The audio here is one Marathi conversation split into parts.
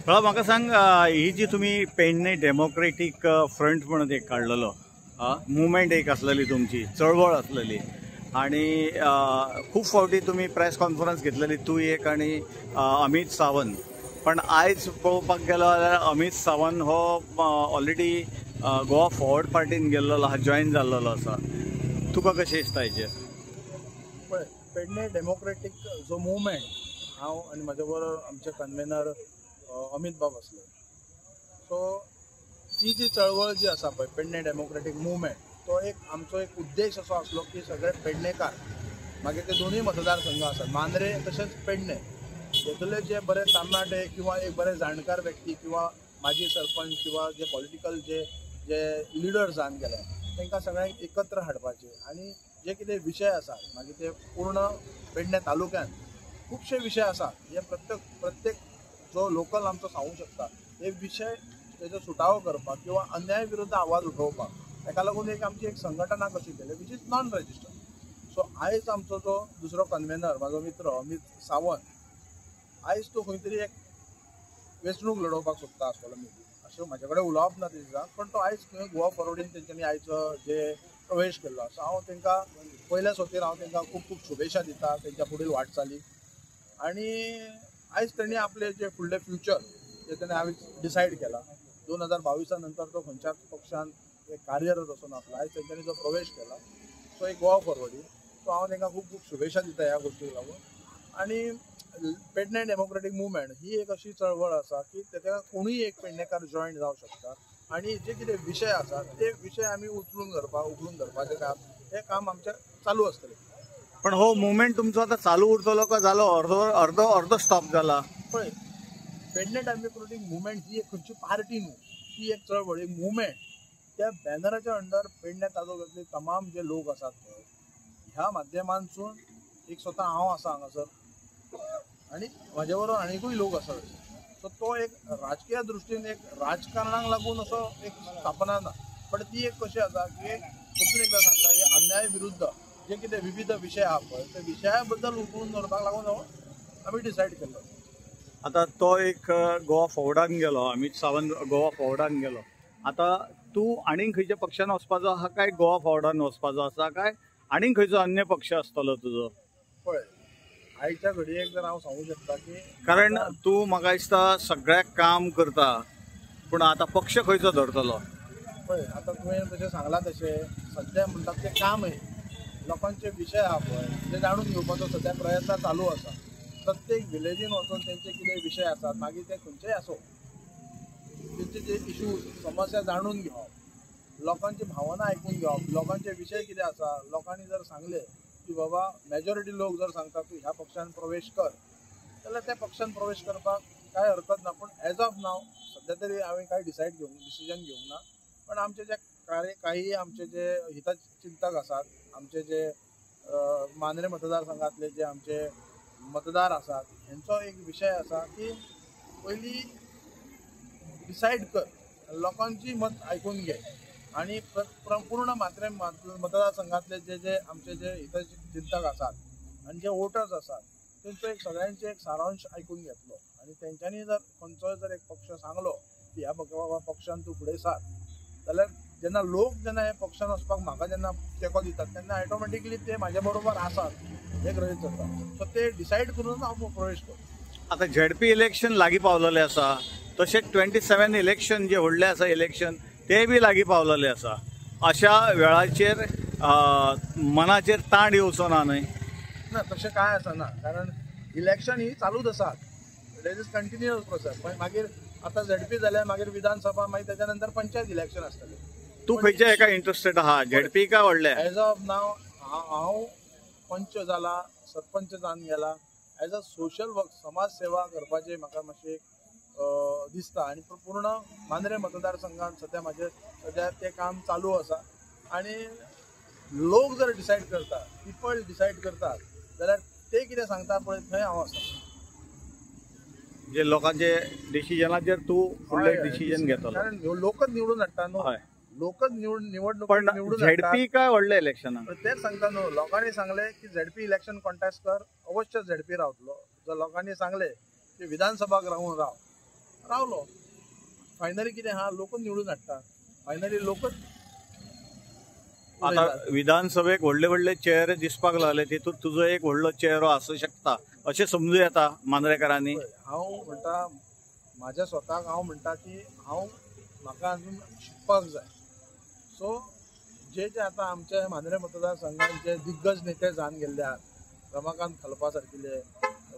मला म्हाका सांग, ही जी तुम्ही पेडणे डेमोक्रेटिक फ्रंट म्हणून एक काढलेलो मुवमेंट एक असलेली, तुमची चळवळ असलेली, आणि खूप फावटी तुम्ही प्रेस कॉन्फरन्स घेतलेली, तू एक आणि अमित सावंत. पण आयज पळोवपाक गेलो जाल्यार अमित सावंत हो ऑलरेडी गोवा फॉरवर्ड पार्टीन गेल्लो आहा, जॉईन जाल्लो आसा. तुका कशें दिसता हेचेर? पळय, पेडणे डेमोक्रेटीक जो मुवमेंट, हांव आनी म्हाज्या बरोबर आमचे कन्व्हेनर अमित बाब आसले. सो ती जी चळवळ जी आसा पळय, पेडणे डेमोक्रेटीक मुवमेंट, तो एक आमचो एक उद्देश असो आसलो की सगळे पेडणेकार, मागीर ते दोनूय मतदारसंघ आसात, मांद्रे तशेंच पेडणे, हेतुले जे बरे तरणाटे किंवा एक बरे जाणकार व्यक्ती किंवा माजी सरपंच किंवा जे पॉलिटिकल जे जे लिडर्स जावन गेले, तांकां सगळ्यांक एकत्र हाडपाचे आनी जे कितें विशय आसात, मागीर ते पूर्ण पेडणे तालुक्यात खुबशे विशय आसात जे प्रत्येक जो लोकल आमचो सांगूंक शकता, हे विशय तेजो सुटावो करपाक किंवा अन्याय विरुद्ध आवाज उठोवपाक, ताका लागून एक आमची एक संघटना कशी केली, which is non registered. So आयज आमचो जो दुसरो कन्व्हेनर, म्हाजो मित्र अमित सावंत, आयज तो खंय तरी एक वेंचणूक लडोवपाक सोदता आसतलो मे बी, अशें म्हाजे कडेन उलोवप ना तेजें. पण तो आयज खंय गोवा फॉरवर्डीन तेंच्यांनी आयज जे प्रवेश केल्लो आसा, हांव तांकां पयल्या सुवातेर हांव तांकां खूब खूब शुभेच्छा दिता तेंच्या फुडेल वाटचालीक. आनी आयज तेणी आपले जे फुडले फ्युचर जे तेणें हांवें डिसायड केला, 2022 नंतर तो खंयच्याच पक्षान कार्यरत असो नासलो, आयज तेंच्यांनी जो प्रवेश केला, सो एक गोवा फॉरवर्डीन, सो हांव तांकां खूब खूब शुभेच्छा दिता ह्या गोश्टीक लागून. आनी पेडणे डेमोक्रेटीक मुवमेंट ही एक अशी चळवळ आसा की तेका कोणूय एक पेडणेकार जॉयन जावं शकता, आनी जे कितें विशय आसात ते विशय आमी उखलून धरपाचें काम, हें काम आमचें चालू आसतलें. पण हो मुवमेंट तुमचो आता चालू उरतलो का जालो अर्धो स्टॉप जाला? पळय, पेडणे डेमोक्रेटीक मुवमेंट ही एक खंयची पार्टी न्हू, ती एक चळवळ, एक मुवमेंट. त्या बॅनराच्या अंडर पेडणे तालुक्यांतले तमाम जे लोक आसात पळय, ह्या माध्यमांतसून एक स्वता हांव आसा हांगासर आनी म्हाजे बरोबर आनीकूय लोक आसात. सो तो एक राजकीय दृश्टीन एक राजकारणाक लागून असो एक स्थापना ना, पण ती एक कशी आसा की एक परतून एकदां सांगता, हे अन्याय विरुद्ध जे कितें विविध विशय आहा पळय, त्या विशया बद्दल उखलून धरपाक लागून आमी डिसायड केल्लो. आता तो एक गोवा फॉरवर्डान गेलो, अमित सावंत गोवा फॉरवर्डान गेलो. आता तू आनीक खंयच्या पक्षान वचपाचो आहा काय गोवा फॉरवर्डान वचपाचो आसा, काय आनीक खंयचो अन्य पक्ष आसतलो तुजो? पळय, आयच्या घडयेक जर हांव सांगूंक शकता की, कारण तू म्हाका दिसता सगळ्याक काम करता, पूण आता पक्ष खंयचो धरतलो? पळय, आतां तुवें तशें सांगलां तशें सद्या म्हणटात तें काम लोकांचे विशय आहा पळय, ते जाणून घेवपाचो सद्या प्रयत्न चालू आसा. प्रत्येक विलेजीन वचून तेंचे कितें विशय आसात, मागीर ते खंयचेय आसो, तेंचे जे इश्यूज समस्या जाणून घेवप, लोकांची भावना आयकून घेवप, लोकांचे विशय कितें आसा, लोकांनी जर सांगले की बाबा मेजॉरिटी लोक जर सांगता तूं ह्या पक्षान प्रवेश कर, जाल्यार त्या पक्षान प्रवेश करपाक कांय हरकत ना. पण एज ऑफ नाव सद्या तरी हांवें कांय डिसिजन घेवंक ना. पण आमचे जे काही आमचे जे हितचिंतक आसात, आमचे जे मांद्रे मतदारसंघातले जे आमचे मतदार आसात, हेंचो एक विशय आसा की पयली डिसायड कर, लोकांची मत आयकून घे, आनी पूर्ण मात्रे मतदारसंघातले जे जे आमचे जे हितचिंतक आसात आनी जे वोटर्स आसात, तेंचो एक सगळ्यांचे एक सारांश आयकून घेतलो. आनी तेंच्यांनी जर खंयचोय जर एक पक्ष सांगलो की ह्या पक्षान तूं फुडें सर, जाल्यार जेन्ना लोक हे पक्षान वचपाक म्हाका जेन्ना तेंको दितात, तेन्ना ऑटोमॅटिकली ते म्हाजे बरोबर आसात हे गरजेचें जाता. सो ते डिसायड करून हांव प्रवेश करता. आता झेडपी इलेक्शन लागीं पावलेलें आसा, तशेंच 27 इलेक्शन जे व्हडलें आसा इलेक्शन, ते बी लागीं पावलेलें आसा. अशा वेळाचेर मनाचेर ताण येवचो ना न्हय? ना, तशें कांय आसना, कारण इलेक्शन ही चालूच आसात, इट इज कंटिन्युअस प्रोसेस. मागीर आतां झेडपी जाल्यार मागीर विधानसभा, मागीर तेच्या नंतर पंचायत इलेक्शन आसतलें. तू खंयच्या एका इंटरेस्टेड आहा, झेडपी काय व्हडल्या? एज ऑफ नाव हांव पंच जाला, सरपंच जावन गेला. एज अ सोशल वर्क, समाज सेवा करपाचें म्हाका मातशें दिसता. आनी पूर्ण मांद्रे मतदारसंघात सद्या तें काम चालू आसा. आनी लोक जर डिसायड करतात, पीपल डिसायड करतात, जाल्यार ते कितें सांगता पळय थंय हांव आसा. जे लोकांचे डिसिजनाचेर तू फुडले डिसिजन घेतलो, कारण लोकच निवडून हाडटा न्हू, लोकच निवडणूक निवडून झेडपी काय व्हडले इलेक्शन तेच सांगता न्हू. लोकांनी सांगले की झेडपी इलेक्शन कॉन्टेस्ट कर, अवश्य झेडपी रावतलो. जर लोकांनी सांगले की विधानसभाक रावून राव, रावलो. फायनली कितें हा लोकच निवडून हाडटा. फायनली लोकच आता विधानसभेक व्हडले व्हडले चेहरे दिसपाक लागले, तितूंत तुजो एक व्हडलो चेहरो आसूं शकता अशें समजूं येता मांद्रेकारांनी. हांव म्हणटा म्हाज्या स्वताक हांव म्हणटा की म्हाका अजून शिकपाक जाय. सो जे आतां आमचे मांद्रे मतदारसंघात जे दिग्गज नेते जावन गेल्ले आहात, रमाकांत खलपा सारकिले,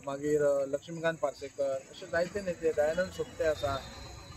मागीर लक्ष्मीकांत पार्सेकर, अशे जायते नेते, दयानंद सोपटे आसा,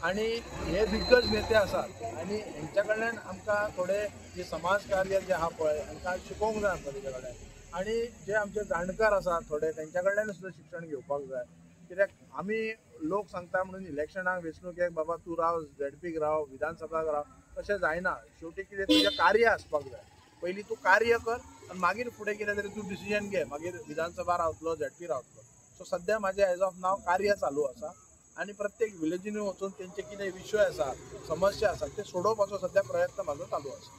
आणि हे दिग्गज नेते आसात आणि हेंच्या कडल्यान आमकां थोडे जे समाजकार्य जे आहा पळय हांकां शिकोवंक जाय आमकां तेच्या कडल्यान. आणि जे आमचे जाणकार आसात थोडे तेंच्या कडल्यान सुद्दां शिक्षण घेवपाक जाय. कित्याक आमी लोक सांगता म्हणून इलेक्शनाक वेंचणुकेक बाबा तूं राव, झेडपीक राव, विधानसभाक राव, तशें जायना. शेवटी कितें तुजें कार्य आसपाक जाय. पयलीं तूं कार्य कर आनी मागीर फुडें कितें तरी तूं डिसिजन घे, मागीर विधानसभा रावतलो, झेडपी रावतलो. सो सद्या म्हाजें एज ऑफ नाव कार्य चालू आसा आणि प्रत्येक विलेजींनी वचून तेंचे कितें विशय आसा, समस्या आसा ते सोडोवपाचो सद्या प्रयत्न म्हाजो चालू आसा.